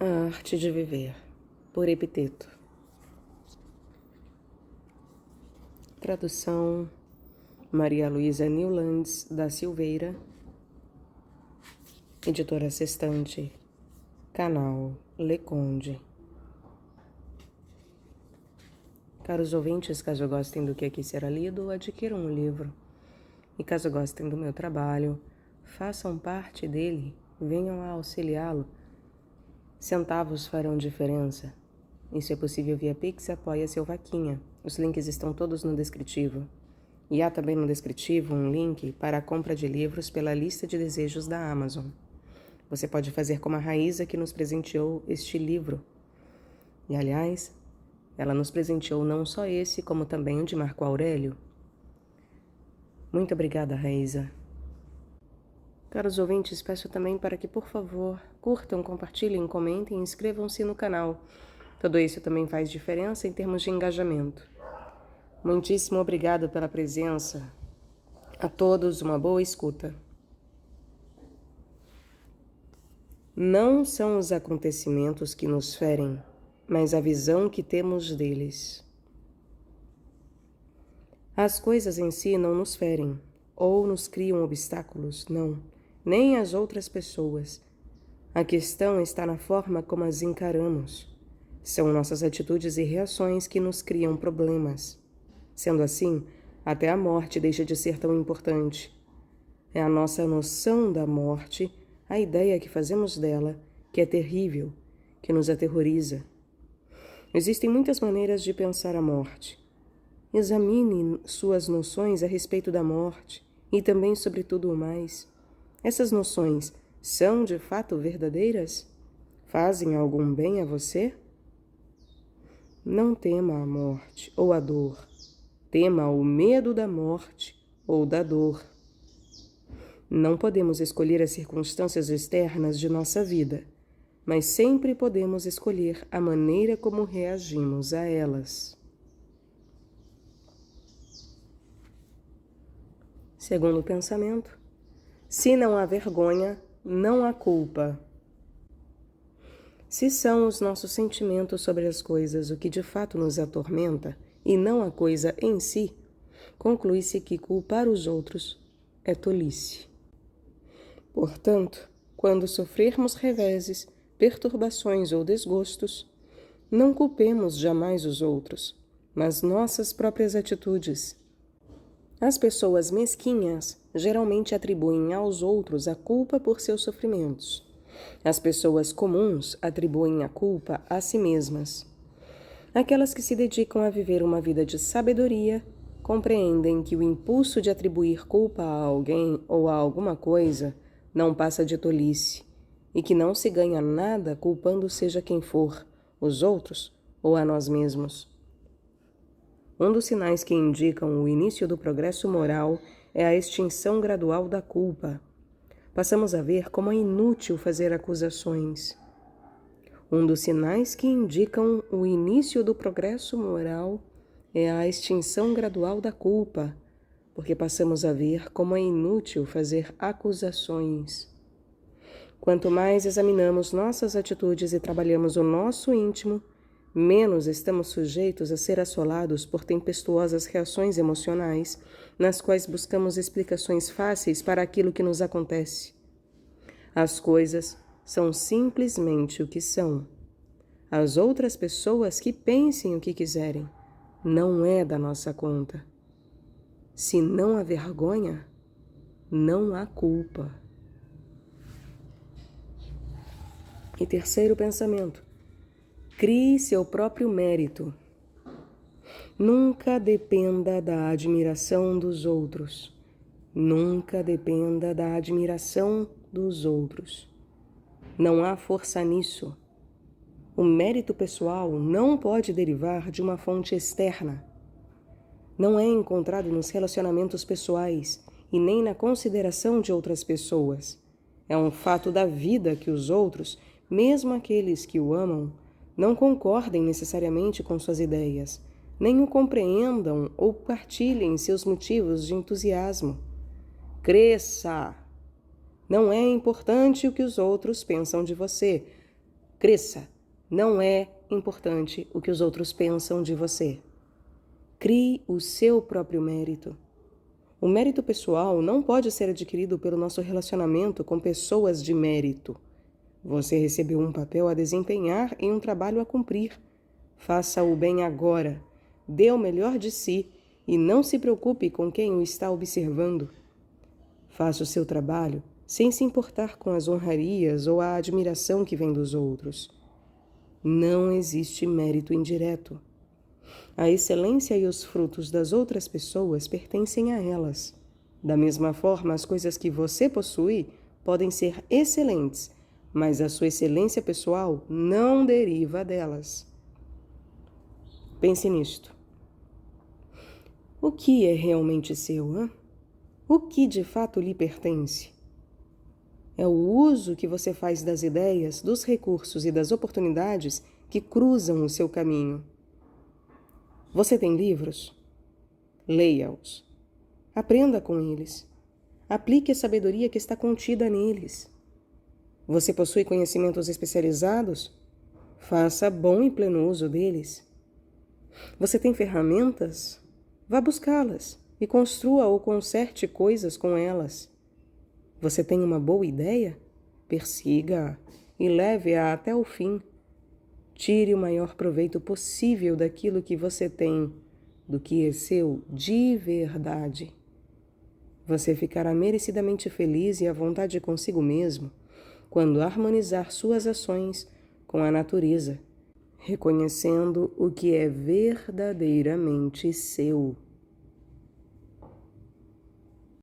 A Arte de Viver, por Epiteto. Tradução Maria Luísa Newlands da Silveira. Editora Sextante, canal Leconde. Caros ouvintes, caso gostem do que aqui será lido, adquiram um livro. E caso gostem do meu trabalho, façam parte dele, venham a auxiliá-lo. Centavos farão diferença. Isso é possível via Pix, Apoia-se ou Vaquinha. Os links estão todos no descritivo. E há também no descritivo um link para a compra de livros pela lista de desejos da Amazon. Você pode fazer como a Raíza, que nos presenteou este livro. E, aliás, ela nos presenteou não só esse, como também o de Marco Aurélio. Muito obrigada, Raíza. Caros ouvintes, peço também para que, por favor, curtam, compartilhem, comentem e inscrevam-se no canal. Tudo isso também faz diferença em termos de engajamento. Muitíssimo obrigado pela presença. A todos uma boa escuta. Não são os acontecimentos que nos ferem, mas a visão que temos deles. As coisas em si não nos ferem, ou nos criam obstáculos, não. Nem as outras pessoas. A questão está na forma como as encaramos. São nossas atitudes e reações que nos criam problemas. Sendo assim, até a morte deixa de ser tão importante. É a nossa noção da morte, a ideia que fazemos dela, que é terrível, que nos aterroriza. Existem muitas maneiras de pensar a morte. Examine suas noções a respeito da morte e também sobre tudo o mais. Essas noções são de fato verdadeiras? Fazem algum bem a você? Não tema a morte ou a dor. Tema o medo da morte ou da dor. Não podemos escolher as circunstâncias externas de nossa vida, mas sempre podemos escolher a maneira como reagimos a elas. Segundo o pensamento, se não há vergonha, não há culpa. Se são os nossos sentimentos sobre as coisas o que de fato nos atormenta, e não a coisa em si, conclui-se que culpar os outros é tolice. Portanto, quando sofrermos reveses, perturbações ou desgostos, não culpemos jamais os outros, mas nossas próprias atitudes. As pessoas mesquinhas geralmente atribuem aos outros a culpa por seus sofrimentos. As pessoas comuns atribuem a culpa a si mesmas. Aquelas que se dedicam a viver uma vida de sabedoria compreendem que o impulso de atribuir culpa a alguém ou a alguma coisa não passa de tolice e que não se ganha nada culpando seja quem for, os outros ou a nós mesmos. Um dos sinais que indicam o início do progresso moral é a extinção gradual da culpa. Passamos a ver como é inútil fazer acusações. Um dos sinais que indicam o início do progresso moral é a extinção gradual da culpa, porque passamos a ver como é inútil fazer acusações. Quanto mais examinamos nossas atitudes e trabalhamos o nosso íntimo, menos estamos sujeitos a ser assolados por tempestuosas reações emocionais, nas quais buscamos explicações fáceis para aquilo que nos acontece. As coisas são simplesmente o que são. As outras pessoas que pensem o que quiserem, não é da nossa conta. Se não há vergonha, não há culpa. E terceiro pensamento: crie seu próprio mérito. Nunca dependa da admiração dos outros. Nunca dependa da admiração dos outros. Não há força nisso. O mérito pessoal não pode derivar de uma fonte externa. Não é encontrado nos relacionamentos pessoais e nem na consideração de outras pessoas. É um fato da vida que os outros, mesmo aqueles que o amam, não concordem necessariamente com suas ideias, nem o compreendam ou partilhem seus motivos de entusiasmo. Cresça! Não é importante o que os outros pensam de você. Cresça! Não é importante o que os outros pensam de você. Crie o seu próprio mérito. O mérito pessoal não pode ser adquirido pelo nosso relacionamento com pessoas de mérito. Você recebeu um papel a desempenhar e um trabalho a cumprir. Faça o bem agora. Dê o melhor de si e não se preocupe com quem o está observando. Faça o seu trabalho sem se importar com as honrarias ou a admiração que vem dos outros. Não existe mérito indireto. A excelência e os frutos das outras pessoas pertencem a elas. Da mesma forma, as coisas que você possui podem ser excelentes, mas a sua excelência pessoal não deriva delas. Pense nisto. O que é realmente seu, hein? O que de fato lhe pertence? É o uso que você faz das ideias, dos recursos e das oportunidades que cruzam o seu caminho. Você tem livros? Leia-os. Aprenda com eles. Aplique a sabedoria que está contida neles. Você possui conhecimentos especializados? Faça bom e pleno uso deles. Você tem ferramentas? Vá buscá-las e construa ou conserte coisas com elas. Você tem uma boa ideia? Persiga-a e leve-a até o fim. Tire o maior proveito possível daquilo que você tem, do que é seu de verdade. Você ficará merecidamente feliz e à vontade consigo mesmo quando harmonizar suas ações com a natureza, reconhecendo o que é verdadeiramente seu.